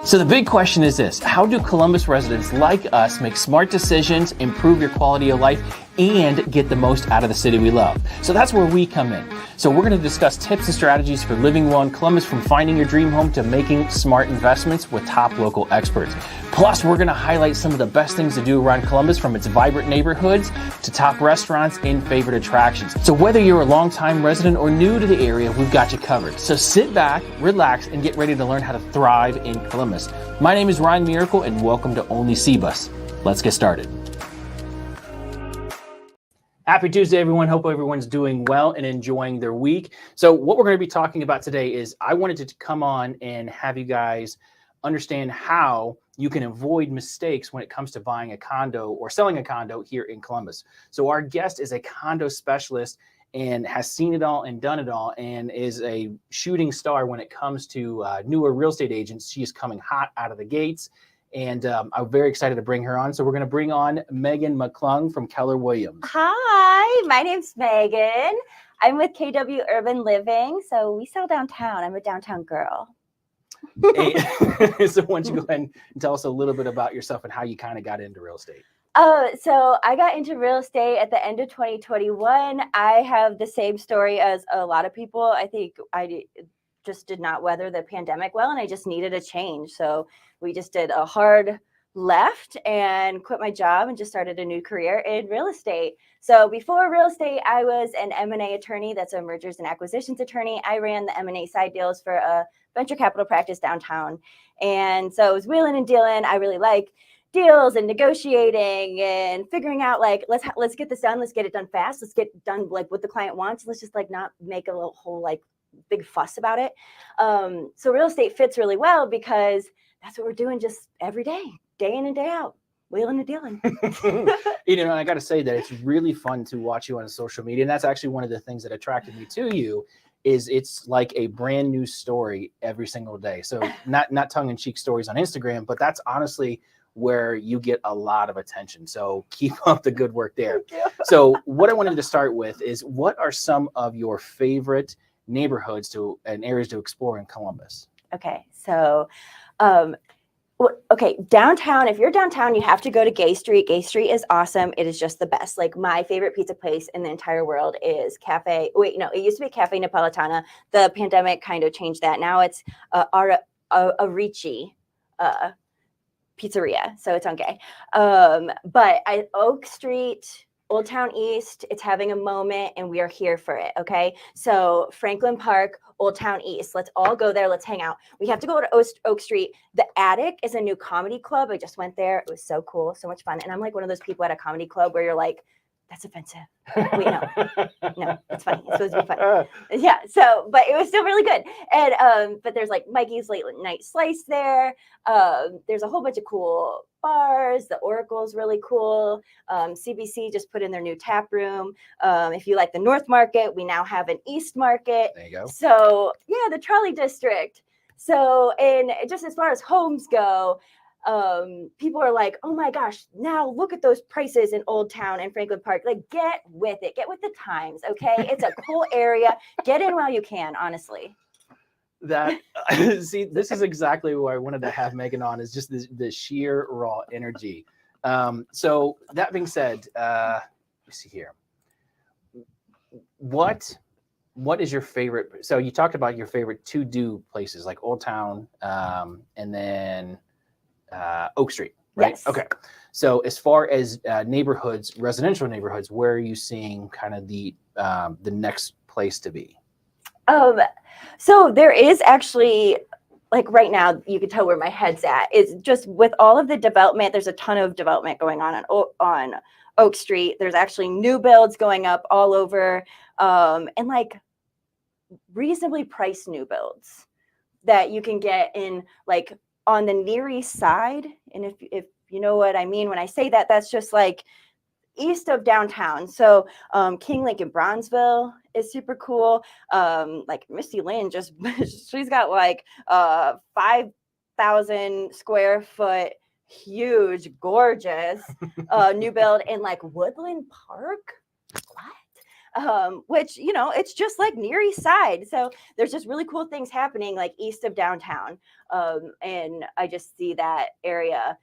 So the big question is this: how do Columbus residents like us make smart decisions, improve your quality of life, and get the most out of the city we love? So that's where we come in. So we're going to discuss tips and strategies for living well in Columbus, from finding your dream home to making smart investments with top local experts. Plus, we're going to highlight some of the best things to do around Columbus, from its vibrant neighborhoods to top restaurants and favorite attractions. So whether you're a longtime resident or new to the area, we've got you covered. So sit back, relax, and get ready to learn how to thrive in Columbus. My name is Ryan Miracle, and welcome to Only C-Bus. Let's get started. Happy Tuesday, everyone. Hope everyone's doing well and enjoying their week. So what we're going to be talking about today is I wanted to come on and have you guys understand how you can avoid mistakes when it comes to buying a condo or selling a condo here in Columbus. So our guest is a condo specialist and has seen it all and done it all, and is a shooting star when it comes to newer real estate agents. She is coming hot out of the gates, and I'm very excited to bring her on. So we're going to bring on Megan Mcclung from Keller Williams. Hi, my name's Megan. I'm with KW Urban Living. So we sell downtown. I'm a downtown girl. So why don't you go ahead and tell us a little bit about yourself and how you kind of got into real estate? So I got into real estate at the end of 2021. I have the same story as a lot of people. I think I just did not weather the pandemic well, and I just needed a change. So we just did a hard left and quit my job and just started a new career in real estate. So before real estate, I was an M&A attorney. That's a mergers and acquisitions attorney. I ran the M&A side deals for a venture capital practice downtown. And so I was wheeling and dealing. I really like deals and negotiating and figuring out, like, let's get this done. Let's get it done fast. Let's get done like what the client wants. Let's just like not make a whole like big fuss about it. So real estate fits really well because that's what we're doing just every day in and day out, wheeling and dealing. And I got to say that it's really fun to watch you on social media. And that's actually one of the things that attracted me to you, is it's like a brand new story every single day. So not tongue-in-cheek stories on Instagram, but that's honestly where you get a lot of attention. So keep up the good work there. So what I wanted to start with is, what are some of your favorite neighborhoods and areas to explore in Columbus? Okay, so downtown. If you're downtown, you have to go to Gay Street. Gay Street is awesome. It is just the best. Like, my favorite pizza place in the entire world is it used to be Cafe Napolitana. The pandemic kind of changed that. Now it's Arici Pizzeria. So it's on Gay. But Oak Street, Old Town East, it's having a moment, and we are here for it. Okay. So Franklin Park, Old Town East, let's all go there. Let's hang out. We have to go to Oak Street. The Attic is a new comedy club. I just went there. It was so cool. So much fun. And I'm like one of those people at a comedy club where you're like, that's offensive. Wait, no, it's funny. It's supposed to be funny. Yeah. So, but it was still really good. And, but there's like Mikey's Late Night Slice there. There's a whole bunch of cool bars. The Oracle's really cool. CBC just put in their new tap room. If you like the North Market, we now have an East Market. There you go. So yeah, the Trolley District. So, and just as far as homes go, people are like, oh my gosh, now look at those prices in Old Town and Franklin Park. Like, get with it. Get with the times, okay? It's a cool area. Get in while you can, honestly. See, this is exactly why I wanted to have Megan on, is just the sheer raw energy. So that being said, let me see here. What is your favorite? So you talked about your favorite to-do places like Old Town, and then Oak Street, right? Yes. Okay. So as far as neighborhoods, residential neighborhoods, where are you seeing kind of the next place to be? So there is actually, like, right now, you can tell where my head's at. Is just with all of the development. There's a ton of development going on Oak Street. There's actually new builds going up all over, and like reasonably priced new builds that you can get in, like, on the Near East Side. And if you know what I mean when I say that, that's just like east of downtown. So King Lincoln Bronzeville is super cool. Like Misty Lynn, she's got like 5,000 square foot, huge, gorgeous new build in like Woodland Park. What? which, you know, it's just like near East Side. So there's just really cool things happening like east of downtown. And I just see that area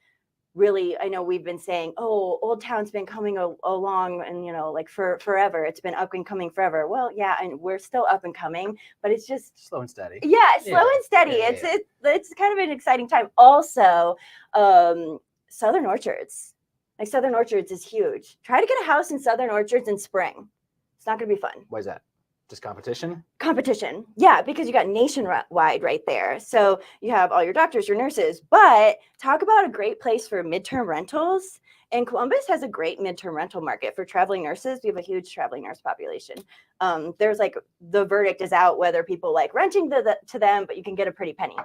really. I know we've been saying, oh, Old Town's been coming along and, you know, like for forever. It's been up and coming forever. Well, yeah, and we're still up and coming, but it's just Slow and steady. Yeah, slow and steady. It's kind of an exciting time. Also, Southern Orchards. Like Southern Orchards is huge. Try to get a house in Southern Orchards in spring. It's not going to be fun. Why is that? Just competition? Competition. Yeah, because you got nationwide right there. So you have all your doctors, your nurses, but talk about a great place for midterm rentals. And Columbus has a great midterm rental market for traveling nurses. We have a huge traveling nurse population. There's like the verdict is out whether people like renting to them, but you can get a pretty penny.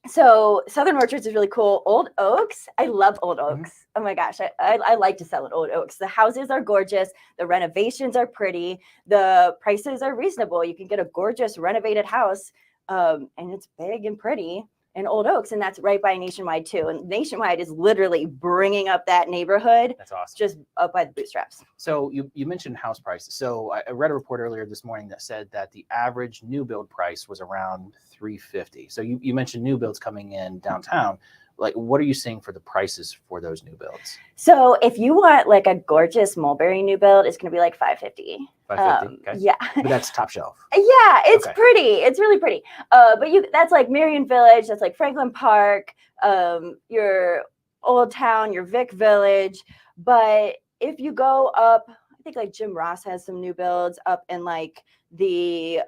So Southern Orchards is really cool. Old Oaks, I love Old Oaks. Oh my gosh, I like to sell at Old Oaks. The houses are gorgeous. The renovations are pretty. The prices are reasonable. You can get a gorgeous renovated house, and it's big and pretty in Old Oaks, and that's right by Nationwide too. And Nationwide is literally bringing up that neighborhood. That's awesome. Just up by the bootstraps. So you mentioned house prices. So I read a report earlier this morning that said that the average new build price was around $350. So you mentioned new builds coming in downtown. Like, what are you seeing for the prices for those new builds? So if you want like a gorgeous mulberry new build, it's going to be like $550. $550. Okay. Yeah. But that's top shelf. Yeah, it's Okay. pretty. It's really pretty. But that's like Marion Village. That's like Franklin Park, your Old Town, your Vic Village. But if you go up, I think like Jim Ross has some new builds up in like the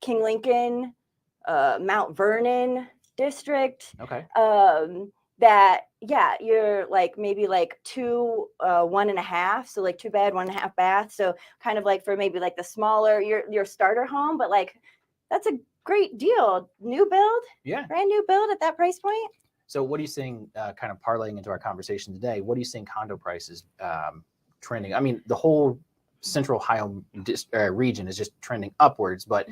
King Lincoln, Mount Vernon district. Okay. You're like maybe like 2 1.5, so like 2 bed 1.5 bath, so kind of like for maybe like the smaller your starter home, but like that's a great deal. New build, brand new build at that price point. So what are you seeing, kind of parlaying into our conversation today, what are you seeing condo prices trending? I mean, the whole central Ohio region is just trending upwards, but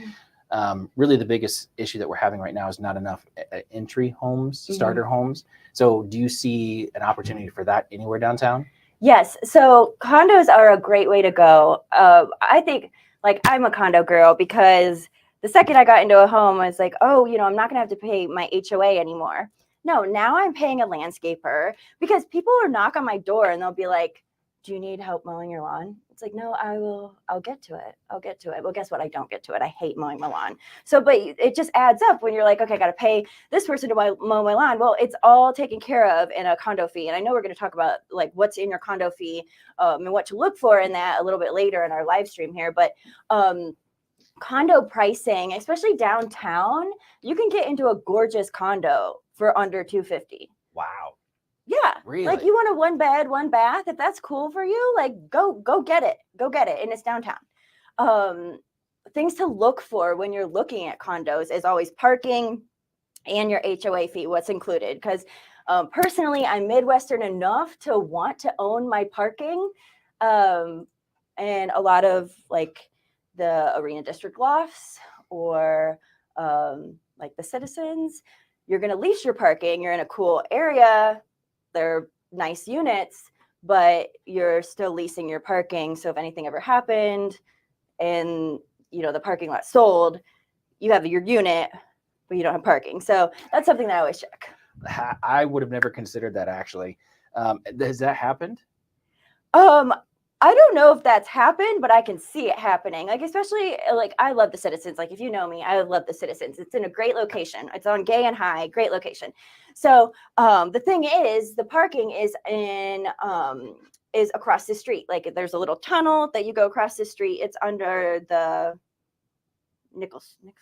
really the biggest issue that we're having right now is not enough entry homes, starter homes. So do you see an opportunity for that anywhere downtown? Yes. So condos are a great way to go. I think like I'm a condo girl because the second I got into a home, I was like, oh, you know, I'm not going to have to pay my HOA anymore. No, now I'm paying a landscaper because people will knock on my door and they'll be like, do you need help mowing your lawn? It's like, no, I'll get to it. I'll get to it. Well, guess what? I don't get to it. I hate mowing my lawn. So, but it just adds up when you're like, okay, I got to pay this person to mow my lawn. Well, it's all taken care of in a condo fee. And I know we're going to talk about like what's in your condo fee and what to look for in that a little bit later in our live stream here. But condo pricing, especially downtown, you can get into a gorgeous condo for under $250. Wow. Yeah. Really? Like you want a 1 bed, 1 bath, if that's cool for you, like go get it. Go get it. And it's downtown. Things to look for when you're looking at condos is always parking and your HOA fee, what's included. Because personally, I'm Midwestern enough to want to own my parking. And a lot of like the Arena District lofts or like the Citizens, you're going to lease your parking. You're in a cool area. They're nice units, but you're still leasing your parking. So if anything ever happened and, you know, the parking lot sold, you have your unit, but you don't have parking. So that's something that I always check. I would have never considered that actually. Has that happened? I don't know if that's happened, but I can see it happening. Like, especially like I love the Citizens. Like if you know me, I love the Citizens. It's in a great location. It's on Gay and High, great location. So the thing is, the parking is is across the street. Like there's a little tunnel that you go across the street. It's under the Nicholson,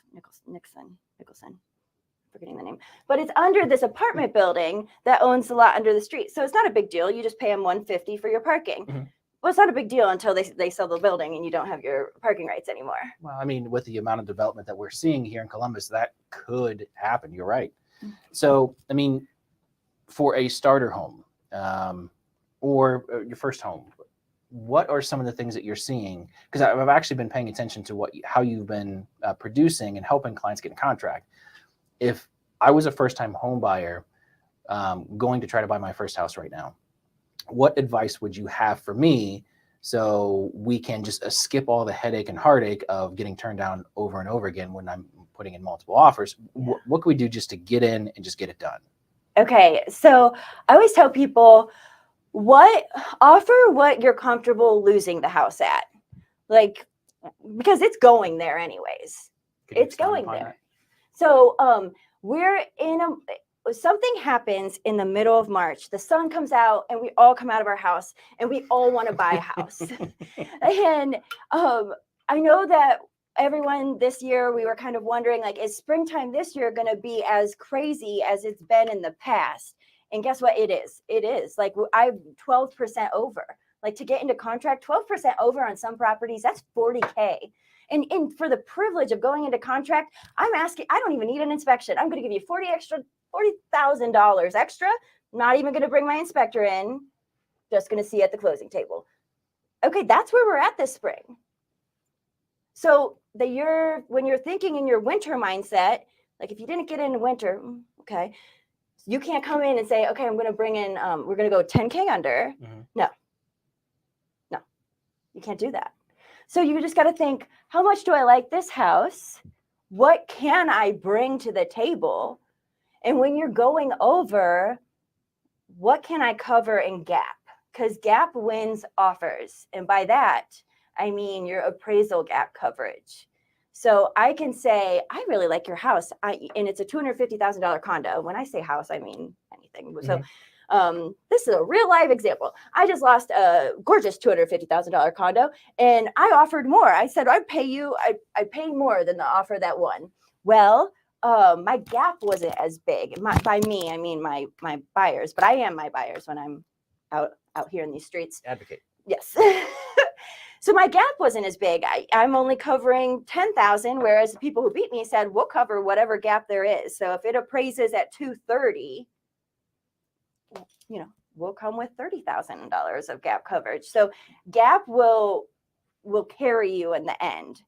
forgetting the name, but it's under this apartment building that owns the lot under the street. So it's not a big deal. You just pay them $150 for your parking. Mm-hmm. Well, it's not a big deal until they sell the building and you don't have your parking rights anymore. Well, I mean, with the amount of development that we're seeing here in Columbus, that could happen. You're right. Mm-hmm. So, I mean, for a starter home or your first home, what are some of the things that you're seeing? Because I've actually been paying attention to how you've been producing and helping clients get in contract. If I was a first-time home buyer going to try to buy my first house right now, what advice would you have for me So we can just skip all the headache and heartache of getting turned down over and over again when I'm putting in multiple offers. What can we do just to get in and just get it done? Okay, so I always tell people, offer what you're comfortable losing the house at, like, because it's going there anyways. It's going there. That? So we're in something happens in the middle of March. The sun comes out and we all come out of our house and we all want to buy a house. And I know that everyone this year, we were kind of wondering, like, is springtime this year going to be as crazy as it's been in the past? And guess what? It is. It is. Like, I'm 12% over. Like, to get into contract, 12% over on some properties, that's $40K. And for the privilege of going into contract, I'm asking, I don't even need an inspection. I'm going to give you $40,000 extra. Not even going to bring my inspector in. Just going to see at the closing table. Okay, that's where we're at this spring. So when you're thinking in your winter mindset, like, if you didn't get into winter, okay, you can't come in and say, okay, I'm going to bring in, we're going to go 10K under. Mm-hmm. No, you can't do that. So you just got to think, how much do I like this house? What can I bring to the table? And when you're going over, what can I cover in gap? Because gap wins offers. And by that, I mean your appraisal gap coverage. So I can say, I really like your house. And it's a $250,000 condo. When I say house, I mean anything. Mm-hmm. So this is a real live example. I just lost a gorgeous $250,000 condo and I offered more. I said, I'd pay you, I pay more than the offer that won. Well, my gap wasn't as big. By me, I mean my buyers, but I am my buyers when I'm out here in these streets. Advocate. Yes. So my gap wasn't as big. I'm only covering 10,000, whereas the people who beat me said, we'll cover whatever gap there is. So if it appraises at 230, we'll come with $30,000 of gap coverage. So gap will carry you in the end.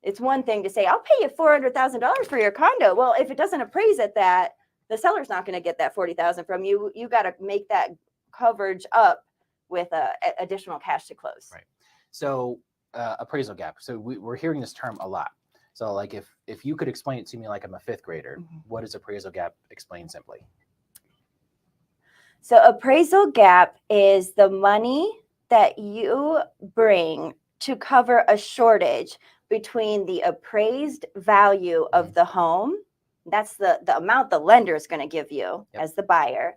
It's one thing to say, I'll pay you $400,000 for your condo. Well, if it doesn't appraise at that, the seller's not going to get that $40,000 from you. You got to make that coverage up with additional cash to close. Right. So appraisal gap. So we're hearing this term a lot. So like if you could explain it to me like I'm a fifth grader, mm-hmm. What is appraisal gap? Explain simply. So appraisal gap is the money that you bring to cover a shortage between the appraised value mm-hmm. of the home. That's the amount the lender is going to give you as the buyer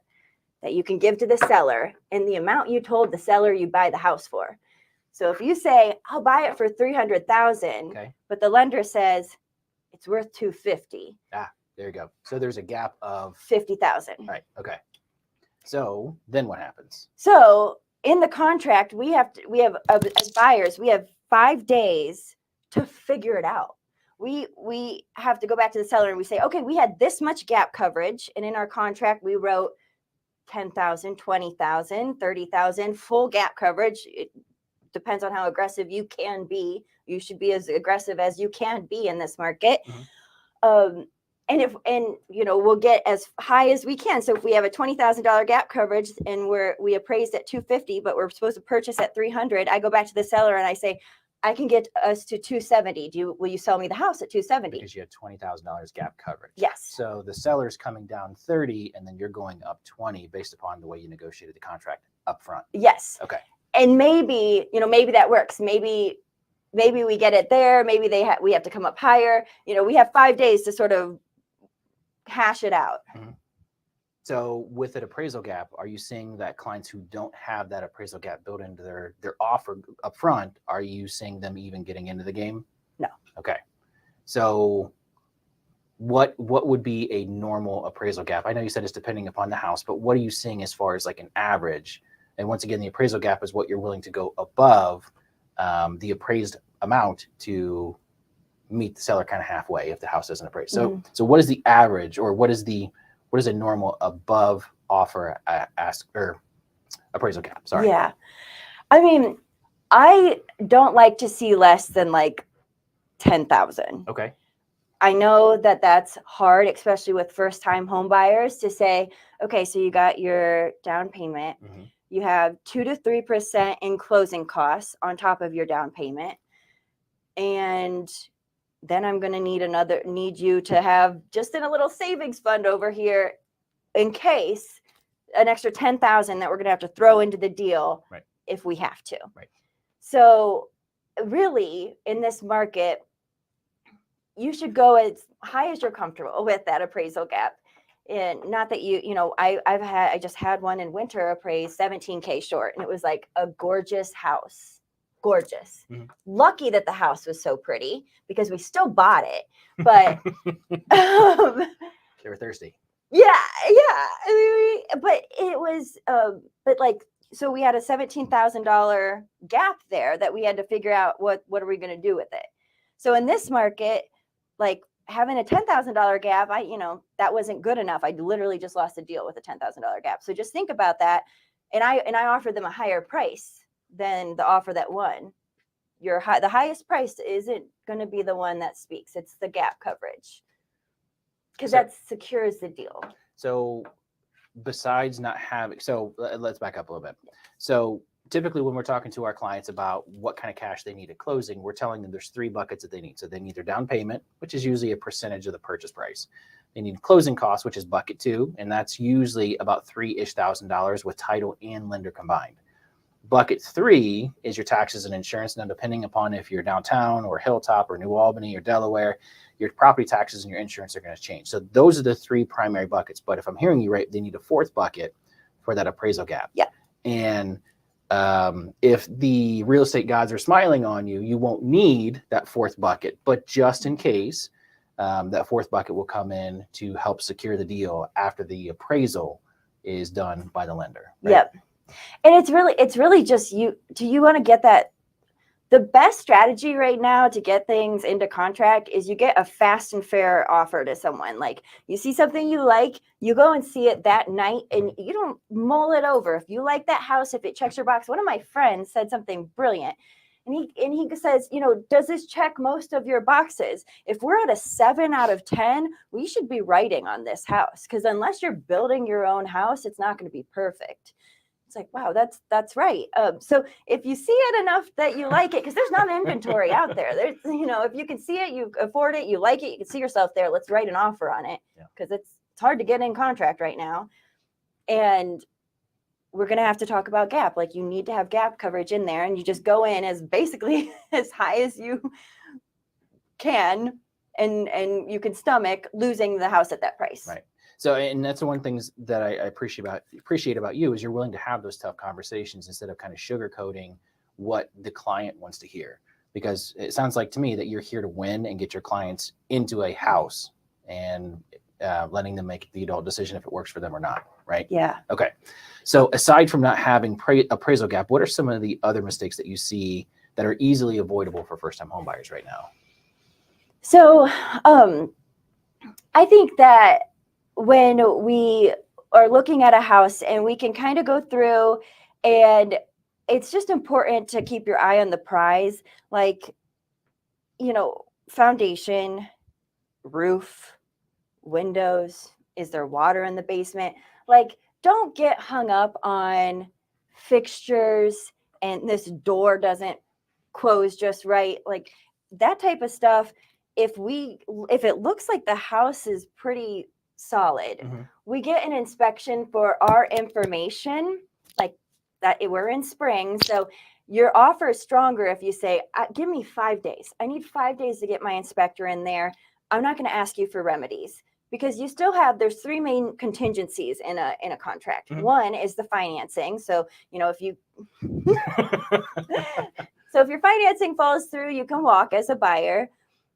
that you can give to the seller, and the amount you told the seller you buy the house for. So if you say, I'll buy it for $300,000, okay. But the lender says it's worth $250,000. Ah, there you go. So there's a gap of $50,000. Right. Okay. So then what happens? So in the contract, we have as buyers, we have 5 days to figure it out. We have to go back to the seller and we say, okay, we had this much gap coverage, and in our contract we wrote 10,000, 20,000, 30,000 full gap coverage. It depends on how aggressive you can be. You should be as aggressive as you can be in this market. Mm-hmm. And we'll get as high as we can. So if we have a $20,000 gap coverage and we appraised at $250,000, but we're supposed to purchase at $300,000, I go back to the seller and I say, I can get us to $270,000. Will you sell me the house at $270,000? Because you had $20,000 gap coverage. Yes. So the seller's coming down 30, and then you're going up 20 based upon the way you negotiated the contract up front. Yes. Okay. And maybe that works. Maybe we get it there. Maybe we have to come up higher. We have 5 days to sort of hash it out. Mm-hmm. So with an appraisal gap, are you seeing that clients who don't have that appraisal gap built into their offer up front, are you seeing them even getting into the game? No. Okay. So what would be a normal appraisal gap? I know you said it's depending upon the house, but what are you seeing as far as like an average? And once again, the appraisal gap is what you're willing to go above the appraised amount to meet the seller kind of halfway if the house doesn't appraise. So mm-hmm. So what is the average, or what is a normal above offer ask or appraisal gap? Sorry. Yeah. I mean, I don't like to see less than like 10,000. Okay. I know that that's hard, especially with first time home buyers, to say, okay, so you got your down payment, mm-hmm. You have 2 to 3% in closing costs on top of your down payment. And then I'm going to need you to have just in a little savings fund over here in case an extra 10,000 that we're going to have to throw into the deal if we have to. Right. So really in this market, you should go as high as you're comfortable with that appraisal gap. And not that I just had one in winter appraised $17K short, and it was like a gorgeous house. Gorgeous. Mm-hmm. Lucky that the house was so pretty because we still bought it. But they were thirsty. Yeah. But it was so we had a $17,000 gap there that we had to figure out what are we going to do with it. So in this market, like having a $10,000 gap, that wasn't good enough. I literally just lost a deal with a $10,000 gap. So just think about that. And I offered them a higher price than the offer that won. The highest price isn't going to be the one that speaks. It's the gap coverage. Because that secures the deal. So besides not having, let's back up a little bit. So typically when we're talking to our clients about what kind of cash they need at closing, we're telling them there's 3 buckets that they need. So they need their down payment, which is usually a percentage of the purchase price. They need closing costs, which is bucket 2, and that's usually about $3,000 with title and lender combined. Bucket 3 is your taxes and insurance. Now, depending upon if you're downtown or Hilltop or New Albany or Delaware, your property taxes and your insurance are going to change. So those are the 3 primary buckets. But if I'm hearing you right, they need a 4th bucket for that appraisal gap. Yeah. And if the real estate gods are smiling on you, you won't need that 4th bucket. But just in case, that 4th bucket will come in to help secure the deal after the appraisal is done by the lender. Right? Yep. And it's really just do you want to get that? The best strategy right now to get things into contract is you get a fast and fair offer to someone. Like you see something you like, you go and see it that night and you don't mull it over. If you like that house, if it checks your box, one of my friends said something brilliant. And he says, does this check most of your boxes? If we're at a 7 out of 10, we should be writing on this house because unless you're building your own house, it's not going to be perfect. It's like, wow, that's right. So if you see it enough that you like it, because there's not inventory out there. There's, if you can see it, you afford it, you like it, you can see yourself there. Let's write an offer on it because it's hard to get in contract right now. And we're going to have to talk about gap. Like you need to have gap coverage in there, and you just go in as basically as high as you can, and you can stomach losing the house at that price. Right. So, and that's the one thing that I appreciate about you is you're willing to have those tough conversations instead of kind of sugarcoating what the client wants to hear. Because it sounds like to me that you're here to win and get your clients into a house and letting them make the adult decision if it works for them or not, right? Yeah. Okay. So aside from not having appraisal gap, what are some of the other mistakes that you see that are easily avoidable for first-time homebuyers right now? So I think that when we are looking at a house and we can kind of go through, and it's just important to keep your eye on the prize, like, foundation, roof, windows, is there water in the basement? Like, don't get hung up on fixtures and this door doesn't close just right. Like that type of stuff. If it looks like the house is pretty solid, we get an inspection for our information, like that we're in spring. So your offer is stronger if you say, give me 5 days. I need 5 days to get my inspector in there. I'm not going to ask you for remedies because you still there's 3 main contingencies in a contract. One is the financing. So, if you, so if your financing falls through, you can walk as a buyer.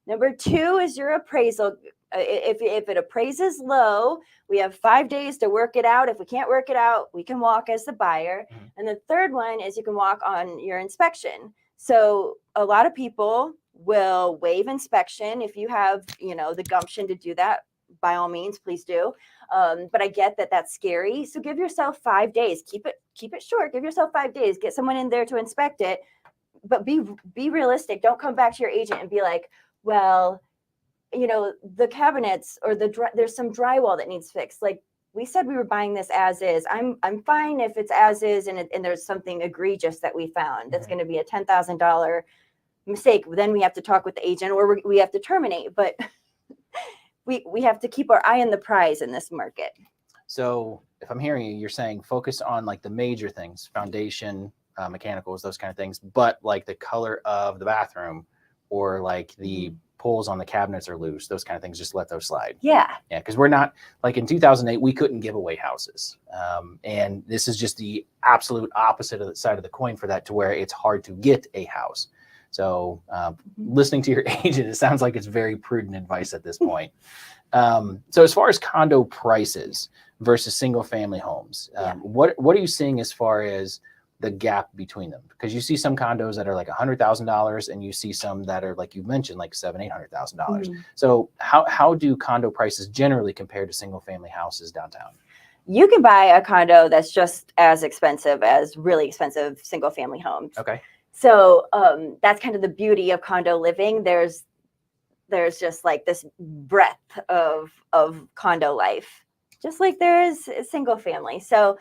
Number 2 is your appraisal. If it appraises low, we have 5 days to work it out. If we can't work it out, we can walk as the buyer. And the third one is you can walk on your inspection. So a lot of people will waive inspection. If you have, the gumption to do that, by all means, please do. But I get that that's scary. So give yourself 5 days. Keep it short. Give yourself 5 days. Get someone in there to inspect it. But be realistic. Don't come back to your agent and be like, well, the cabinets or there's some drywall that needs fixed. Like, we said we were buying this as is. I'm fine if it's as is and there's something egregious that we found that's going to be a $10,000 mistake. Then we have to talk with the agent or we have to terminate. But we have to keep our eye on the prize in this market. So if I'm hearing you, you're saying focus on like the major things, foundation, mechanicals, those kind of things, but like the color of the bathroom or like the pulls on the cabinets are loose, those kind of things, just let those slide. Yeah. Yeah, because we're not, like in 2008, we couldn't give away houses. And this is just the absolute opposite of the side of the coin for that, to where it's hard to get a house. So listening to your agent, it sounds like it's very prudent advice at this point. So as far as condo prices versus single family homes, what are you seeing as far as the gap between them? Because you see some condos that are like $100,000 and you see some that are, like you mentioned, like $700,000-$800,000. So how do condo prices generally compare to single family houses downtown? You can buy a condo that's just as expensive as really expensive single family homes. Okay. So that's kind of the beauty of condo living. There's just like this breadth of condo life, just like there is single family. So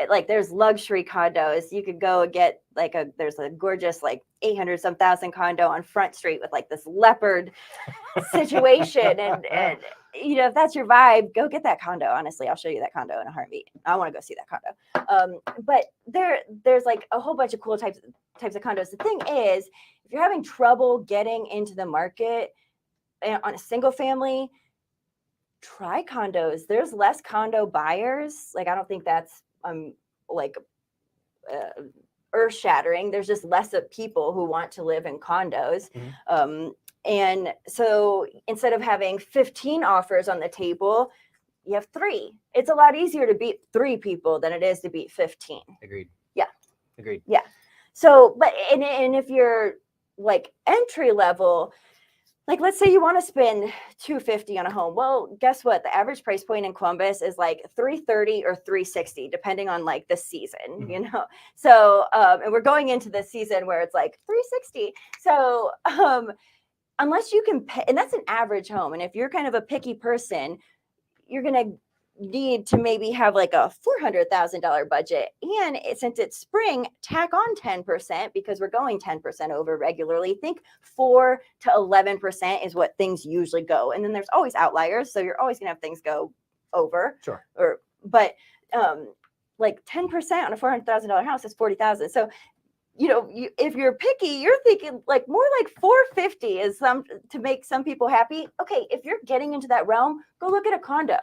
like there's luxury condos. You could go and get like there's a gorgeous like 800-some thousand condo on Front Street with like this leopard situation. And you know, if that's your vibe, go get that condo. Honestly, I'll show you that condo in a heartbeat. I want to go see that condo. But there's like a whole bunch of cool types of condos. The thing is, if you're having trouble getting into the market on a single family, try condos. There's less condo buyers. Like, I don't think that's like earth shattering. There's just less of people who want to live in condos. And so instead of having 15 offers on the table, you have 3. It's a lot easier to beat 3 people than it is to beat 15. Agreed. Yeah. Agreed. Yeah. So, but, and if you're like entry level, like let's say you want to spend $250 on a home. Well, guess what? The average price point in Columbus is like $330 or $360, depending on like the season, you know? So, and we're going into the season where it's like $360. So, unless you can pay, and that's an average home. And if you're kind of a picky person, you're going to need to maybe have like a $400,000 budget. And since it's spring, tack on 10% because we're going 10% over regularly. Think 4 to 11% is what things usually go. And then there's always outliers. So you're always going to have things go over. Sure. But like 10% on a $400,000 house is $40,000. So, you know, if you're picky, you're thinking like more like $450 is to make some people happy. Okay, if you're getting into that realm, go look at a condo.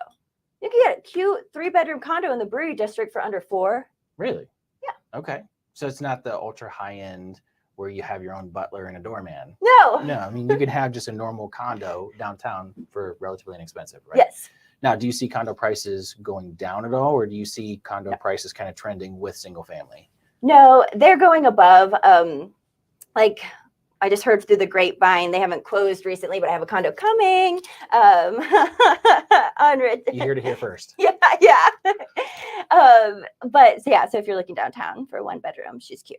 You can get a cute 3-bedroom condo in the Brewery District for under $4 million. Really? Yeah. Okay. So it's not the ultra high end where you have your own butler and a doorman. No. I mean, you can have just a normal condo downtown for relatively inexpensive, right? Yes. Now, do you see condo prices going down at all, or do you see condo prices kind of trending with single family? No, they're going above. Like I just heard through the grapevine, they haven't closed recently, but I have a condo coming. You heard it here first. Yeah. But yeah, so if you're looking downtown for a 1-bedroom, she's cute.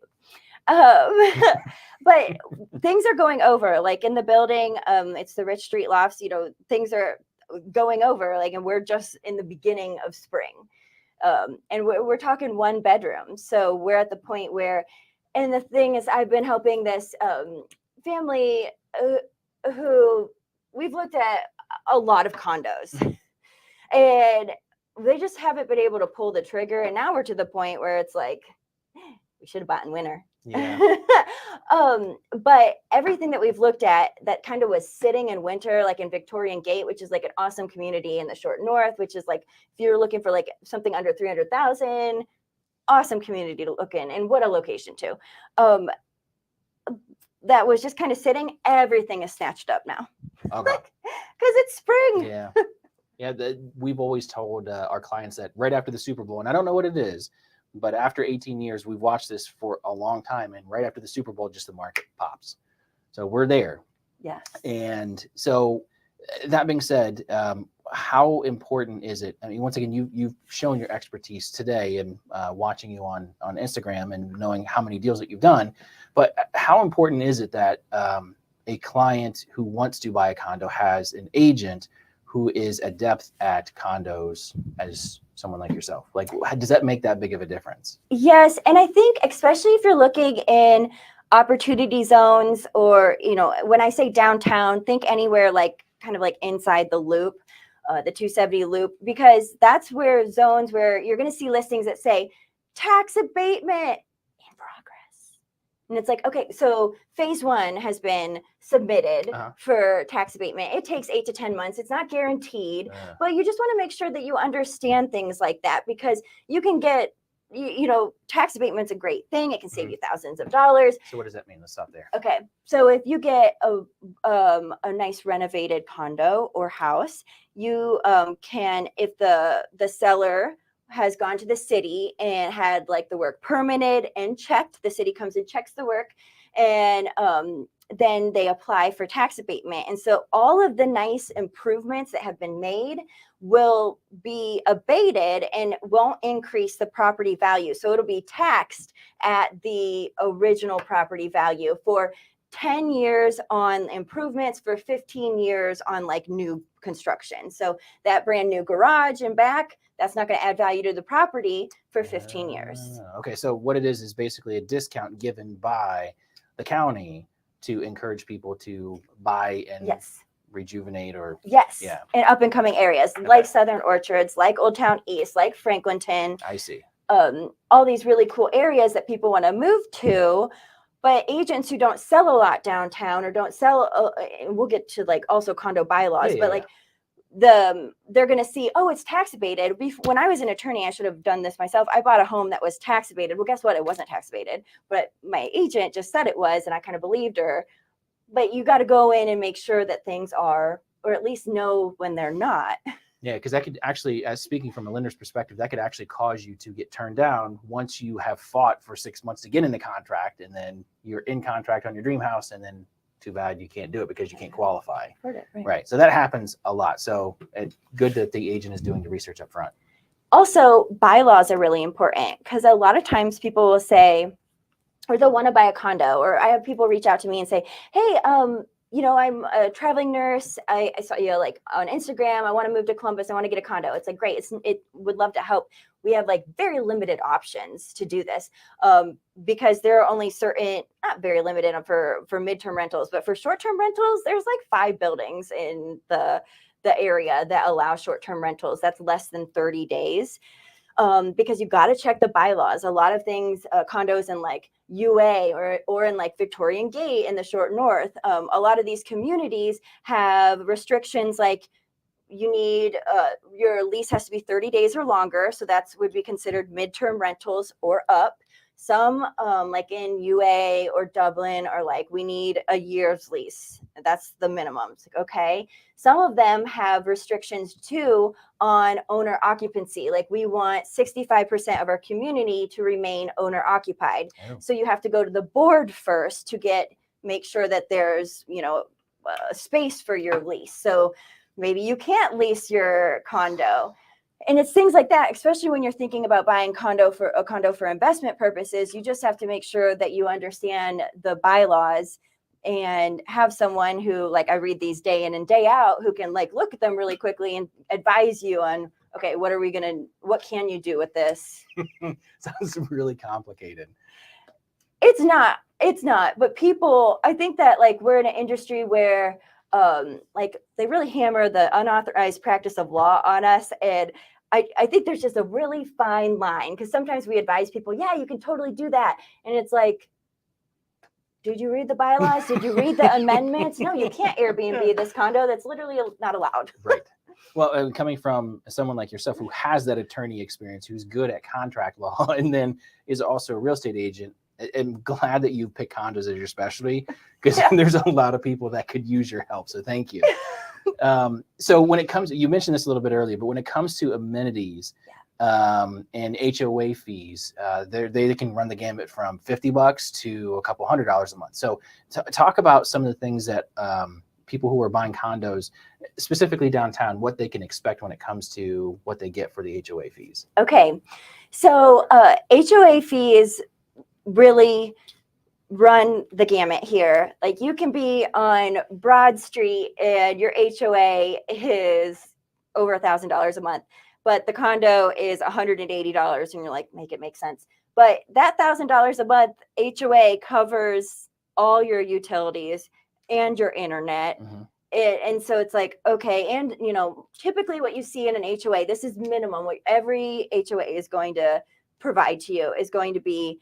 But things are going over, like in the building. It's the Rich Street Lofts. You know, things are going over, like, and we're just in the beginning of spring. And we're talking 1 bedroom. So we're at the point where, and the thing is, I've been helping this family who we've looked at a lot of condos and they just haven't been able to pull the trigger. And now we're to the point where it's like, we should have bought in winter. Yeah. But everything that we've looked at that kind of was sitting in winter, like in Victorian Gate, which is like an awesome community in the Short North, which is like, if you're looking for like something under 300,000, awesome community to look in, and what a location too. That was just kind of sitting. Everything is snatched up now. Okay. Because it's spring. Yeah. Yeah. We've always told our clients that right after the Super Bowl, and I don't know what it is, but after 18 years, we've watched this for a long time. And right after the Super Bowl, just the market pops. So we're there. Yes. And so that being said, how important is it? I mean, once again, you've shown your expertise today and watching you on Instagram and knowing how many deals that you've done. But how important is it that a client who wants to buy a condo has an agent who is adept at condos as someone like yourself? Like, does that make that big of a difference? Yes. And I think especially if you're looking in opportunity zones, or, when I say downtown, think anywhere like kind of like inside the loop, the 270 loop, because that's where zones where you're going to see listings that say tax abatement in progress. And it's like, okay, so phase 1 has been submitted for tax abatement. It takes 8 to 10 months. It's not guaranteed, but you just want to make sure that you understand things like that, because you can get, tax abatement's a great thing. It can save you thousands of dollars. So what does that mean? Let's stop there. Okay. So if you get a nice renovated condo or house, you can, if the seller has gone to the city and had like the work permitted and checked, the city comes and checks the work, and then they apply for tax abatement. And so all of the nice improvements that have been made will be abated and won't increase the property value. So it'll be taxed at the original property value for 10 years on improvements, for 15 years on like new construction. So that brand new garage and back, that's not going to add value to the property for 15 years. Okay. So what it is basically a discount given by the county to encourage people to buy and rejuvenate or in up and coming areas like Southern Orchards, like Old Town East, like Franklinton. I see. All these really cool areas that people want to move to, but agents who don't sell a lot downtown or don't sell, we'll get to like also condo bylaws, like they're going to see, oh, it's tax abated. When I was an attorney, I should have done this myself. I bought a home that was tax abated. Well, guess what? It wasn't tax abated, but my agent just said it was, and I kind of believed her. But you got to go in and make sure that things are, or at least know when they're not. Yeah, because that could actually, as speaking from a lender's perspective, that could actually cause you to get turned down once you have fought for 6 months to get in the contract, and then you're in contract on your dream house, and then too bad you can't do it because you can't qualify. Right. So that happens a lot. So it's good that the agent is doing the research up front. Also, bylaws are really important, because a lot of times people will say, or they'll want to buy a condo, or I have people reach out to me and say, hey, I'm a traveling nurse. I saw you like on Instagram. I want to move to Columbus. I want to get a condo. It's like, great. It would love to help. We have like very limited options to do this, because there are only certain, not very limited for midterm rentals, but for short-term rentals, there's like 5 buildings in the area that allow short-term rentals. That's less than 30 days. Because you got to check the bylaws. A lot of things, condos in like UA or in like Victorian Gate in the short north, a lot of these communities have restrictions like you need, your lease has to be 30 days or longer. So that's would be considered midterm rentals or up. Some like in UA or Dublin are like, we need a year's lease. That's the minimum. It's like, okay. Some of them have restrictions too on owner occupancy. Like we want 65% of our community to remain owner occupied. Oh. So you have to go to the board first to make sure that there's, space for your lease. So maybe you can't lease your condo. And it's things like that, especially when you're thinking about buying a condo for investment purposes. You just have to make sure that you understand the bylaws and have someone who, like, I read these day in and day out, who can like look at them really quickly and advise you on, okay, what can you do with this? Sounds really complicated. It's not, but people, I think that like we're in an industry where like they really hammer the unauthorized practice of law on us. And I think there's just a really fine line, because sometimes we advise people, yeah, you can totally do that. And it's like, did you read the bylaws? Did you read the amendments? No, you can't Airbnb this condo. That's literally not allowed. Right. Well, coming from someone like yourself who has that attorney experience, who's good at contract law, and then is also a real estate agent, I'm glad that you pick condos as your specialty, because there's a lot of people that could use your help. So thank you. So when it comes, you mentioned this a little bit earlier, but when it comes to amenities and HOA fees, they can run the gamut from $50 to a couple $100 a month. So talk about some of the things that people who are buying condos, specifically downtown, what they can expect when it comes to what they get for the HOA fees. Okay. So HOA fees really run the gamut here. Like you can be on Broad Street and your HOA is over $1,000 a month, but the condo is $180, and you're like, make it make sense. But that $1,000 a month HOA covers all your utilities and your internet. Mm-hmm. And so it's like, okay. And, you know, typically what you see in an HOA, this is minimum. What every HOA is going to provide to you is going to be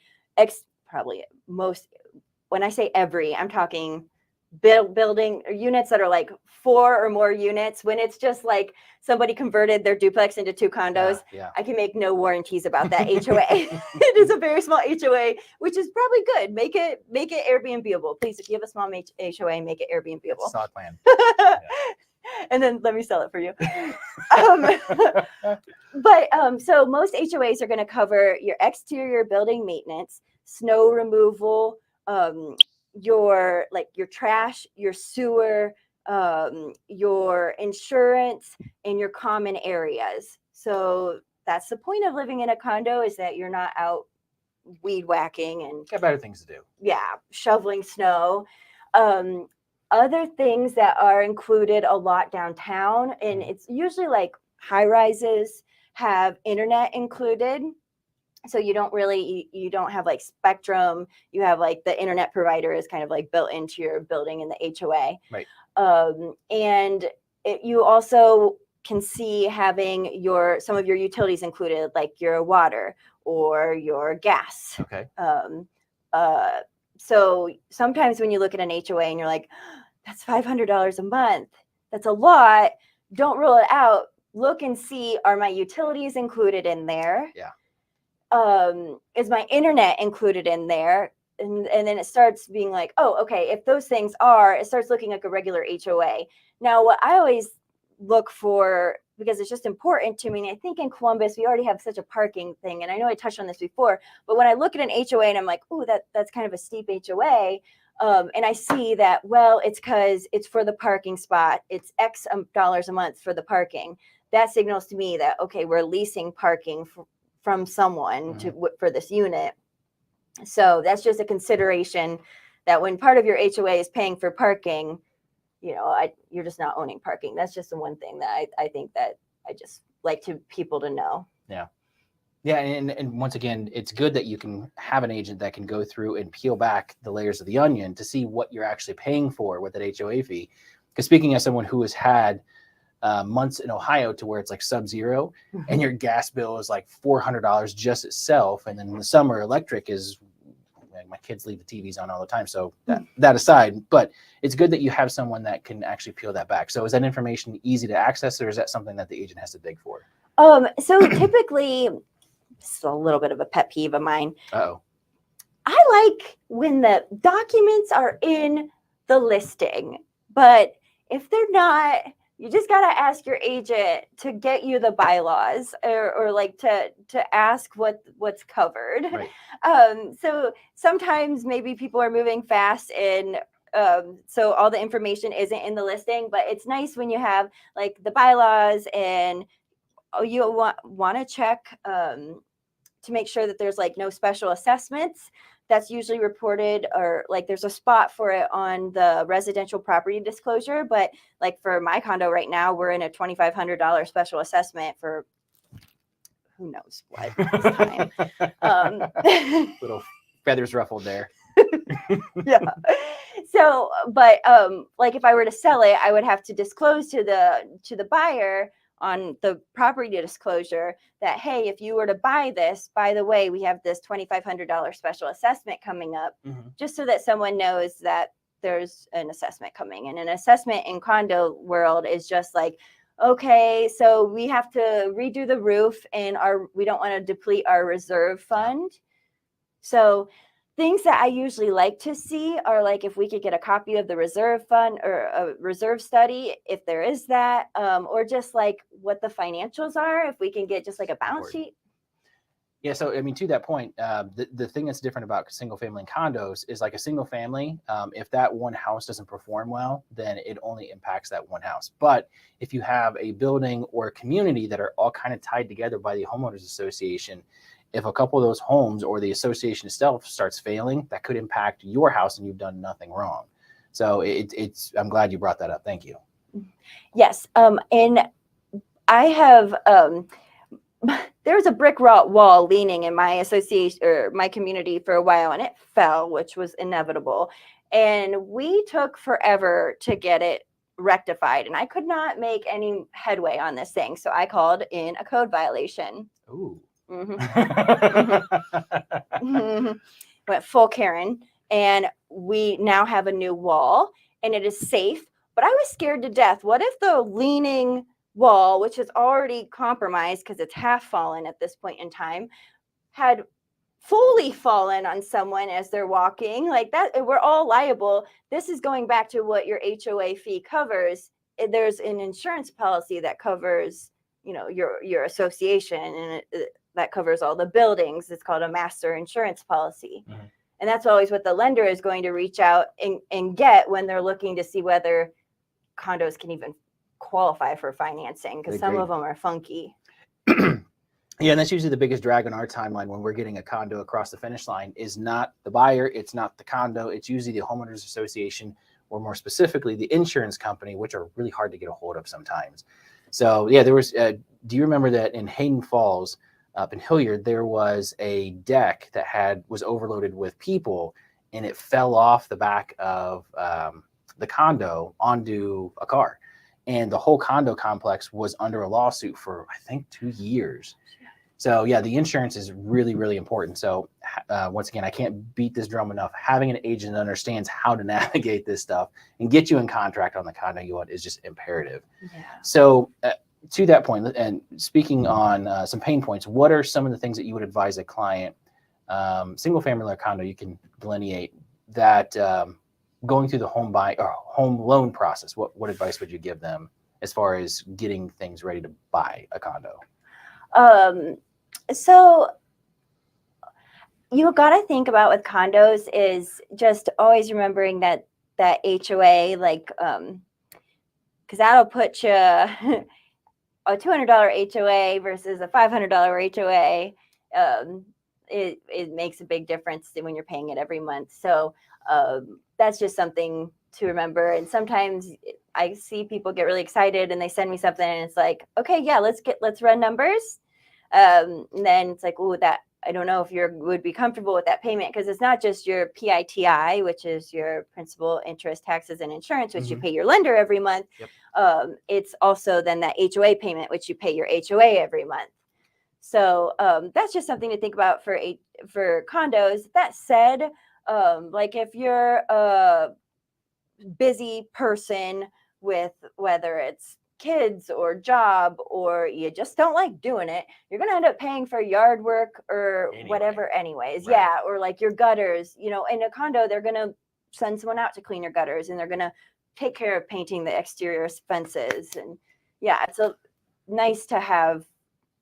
probably most, when I say every, I'm talking building units that are like 4 or more units. When it's just like somebody converted their duplex into 2 condos, I can make no warranties about that HOA. It is a very small HOA, which is probably good. Make it Airbnb-able. Please, if you have a small HOA, make it Airbnb-able. Solid plan. And then let me sell it for you. So most HOAs are going to cover your exterior building maintenance, snow removal, your trash, your sewer, your insurance, and your common areas. So that's the point of living in a condo, is that you're not out weed whacking and got better things to do. Yeah, shoveling snow. Other things that are included a lot downtown, and it's usually like high rises have internet included. So you don't have like Spectrum. You have like the internet provider is kind of like built into your building in the HOA. Right. You also can see having some of your utilities included, like your water or your gas. Okay. So sometimes when you look at an HOA and you're like, that's $500 a month, that's a lot. Don't rule it out. Look and see, are my utilities included in there? Yeah. Is my internet included in there? And then it starts being like, oh, okay, if those things are, it starts looking like a regular HOA. Now, what I always look for, because it's just important to me, and I think in Columbus, we already have such a parking thing, and I know I touched on this before, but when I look at an HOA and I'm like, oh, that's kind of a steep HOA, and I see that, well, it's because it's for the parking spot, it's X dollars a month for the parking. That signals to me that, okay, we're leasing parking from someone for this unit. So that's just a consideration, that when part of your HOA is paying for parking, you know, you're just not owning parking. That's just the one thing that I think that I just like people to know. Yeah. Yeah. And once again, it's good that you can have an agent that can go through and peel back the layers of the onion to see what you're actually paying for with that HOA fee. Because speaking as someone who has had months in Ohio to where it's like sub-zero, and your gas bill is like $400 just itself, and then in the summer electric is, my kids leave the TVs on all the time, so that aside, but it's good that you have someone that can actually peel that back. So is that information easy to access, or is that something that the agent has to dig for? So typically, this is a little bit of a pet peeve of mine. Uh-oh. I like when the documents are in the listing, but if they're not, you just got to ask your agent to get you the bylaws, or like to ask what's covered. Right. So sometimes maybe people are moving fast, and so all the information isn't in the listing, but it's nice when you have like the bylaws, and you want to check to make sure that there's like no special assessments. That's usually reported, or like there's a spot for it on the residential property disclosure. But like for my condo right now, we're in a $2,500 special assessment for who knows what this time. Little feathers ruffled there. Yeah. So, but like if I were to sell it, I would have to disclose to the buyer on the property disclosure that, hey, if you were to buy this, by the way, we have this $2,500 special assessment coming up, just so that someone knows that there's an assessment coming. And an assessment in condo world is just like, okay, so we have to redo the roof, and we don't want to deplete our reserve fund. So things that I usually like to see are like if we could get a copy of the reserve fund or a reserve study, if there is that, or just like what the financials are, if we can get just like a balance sheet. Yeah, so I mean, to that point, the thing that's different about single family and condos is like a single family, if that one house doesn't perform well, then it only impacts that one house. But if you have a building or a community that are all kind of tied together by the homeowners association, if a couple of those homes or the association itself starts failing, that could impact your house and you've done nothing wrong. So I'm glad you brought that up. Thank you. Yes. And I have, there was a brick wall leaning in my association or my community for a while, and it fell, which was inevitable. And we took forever to get it rectified, and I could not make any headway on this thing. So I called in a code violation. Ooh. Went full Karen, and we now have a new wall, and it is safe. But I was scared to death. What if the leaning wall, which is already compromised because it's half fallen at this point in time, had fully fallen on someone as they're walking? Like that, we're all liable. This is going back to what your HOA fee covers. There's an insurance policy that covers, your association, and that covers all the buildings. It's called a master insurance policy. Mm-hmm. And that's always what the lender is going to reach out and get when they're looking to see whether condos can even qualify for financing, because some of them are funky. Yeah, and that's usually the biggest drag on our timeline when we're getting a condo across the finish line is not the buyer, it's not the condo, it's usually the homeowners association, or more specifically, the insurance company, which are really hard to get a hold of sometimes. So yeah, there was, do you remember that in Hayden Falls, up in Hilliard, there was a deck that was overloaded with people, and it fell off the back of the condo onto a car. And the whole condo complex was under a lawsuit for, I think, 2 years. So yeah, the insurance is really, really important. So once again, I can't beat this drum enough. Having an agent that understands how to navigate this stuff and get you in contract on the condo you want is just imperative. Yeah. So to that point, and speaking on some pain points, what are some of the things that you would advise a client, single family or condo, you can delineate that going through the home loan process? What advice would you give them as far as getting things ready to buy a condo? So you got to think about with condos is just always remembering that HOA, like, because that'll put you a $200 HOA versus a $500 HOA. It makes a big difference when you're paying it every month. So that's just something to remember. And sometimes I see people get really excited and they send me something and it's like, okay, yeah, let's run numbers. And then it's like, oh, that I don't know if you would be comfortable with that payment, because it's not just your PITI, which is your principal, interest, taxes, and insurance, which you pay your lender every month. Yep. It's also then that HOA payment, which you pay your HOA every month. So that's just something to think about for condos. That said, like if you're a busy person with whether it's kids or job, or you just don't like doing it, you're going to end up paying for yard work or whatever anyways. Right. Yeah. Or like your gutters, in a condo, they're going to send someone out to clean your gutters, and they're going to take care of painting the exterior fences. And yeah, it's nice to have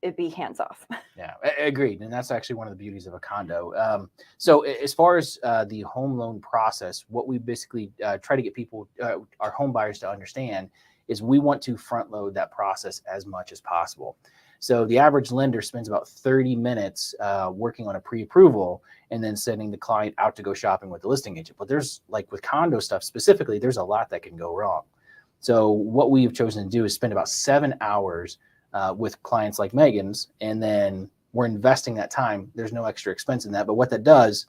it be hands off. Yeah, agreed. And that's actually one of the beauties of a condo. So as far as the home loan process, what we basically try to get people, our home buyers, to understand is we want to front load that process as much as possible. So the average lender spends about 30 minutes working on a pre-approval and then sending the client out to go shopping with the listing agent. But there's, like with condo stuff specifically, there's a lot that can go wrong. So what we've chosen to do is spend about 7 hours with clients like Megan's, and then we're investing that time. There's no extra expense in that. But what that does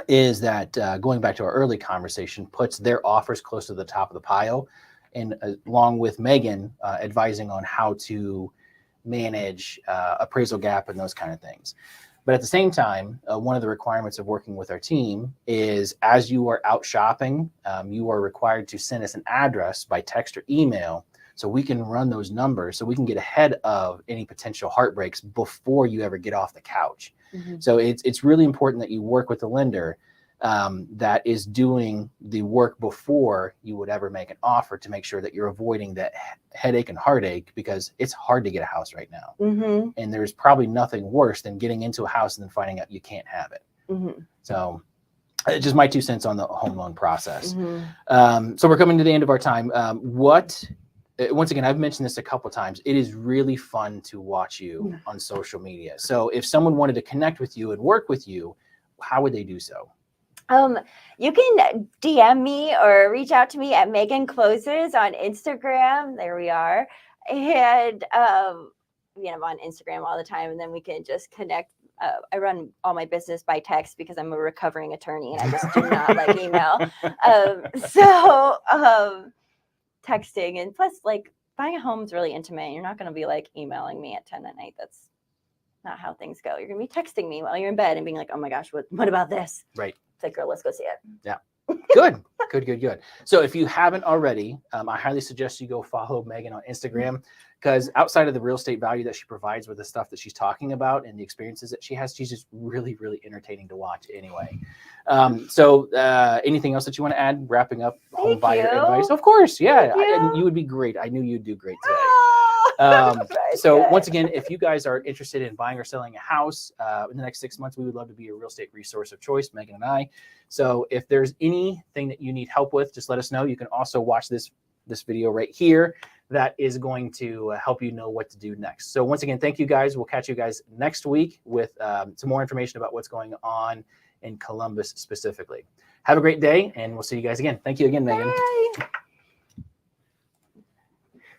is that going back to our early conversation, puts their offers close to the top of the pile, and along with Megan advising on how to manage appraisal gap and those kind of things. But at the same time, one of the requirements of working with our team is, as you are out shopping, you are required to send us an address by text or email so we can run those numbers, so we can get ahead of any potential heartbreaks before you ever get off the couch. Mm-hmm. So it's really important that you work with the lender that is doing the work before you would ever make an offer, to make sure that you're avoiding that headache and heartache, because it's hard to get a house right now. Mm-hmm. And there's probably nothing worse than getting into a house and then finding out you can't have it. Mm-hmm. So just my 2 cents on the home loan process. Mm-hmm. So we're coming to the end of our time. What once again, I've mentioned this a couple times. It is really fun to watch you on social media. So if someone wanted to connect with you and work with you, how would they do so? You can DM me or reach out to me at Megan Closes on Instagram. There we are. And I'm on Instagram all the time, and then we can just connect. I run all my business by text because I'm a recovering attorney and I just do not like email. Texting, and plus, like, buying a home is really intimate. You're not going to be like emailing me at 10 at night. That's not how things go. You're going to be texting me while you're in bed and being like, oh my gosh, what about this? Right. It's like, girl, let's go see it. Yeah. Good. So if you haven't already, I highly suggest you go follow Megan on Instagram, because outside of the real estate value that she provides with the stuff that she's talking about and the experiences that she has, she's just really, really entertaining to watch anyway. Anything else that you want to add, wrapping up home buyer advice? Of course. Yeah. And you would be great. I knew you'd do great today. Once again, if you guys are interested in buying or selling a house in the next 6 months, we would love to be a real estate resource of choice, Megan and I. So if there's anything that you need help with, just let us know. You can also watch this video right here that is going to help you know what to do next. So once again, thank you guys. We'll catch you guys next week with some more information about what's going on in Columbus specifically. Have a great day, and we'll see you guys again. Thank you again, Megan. Bye.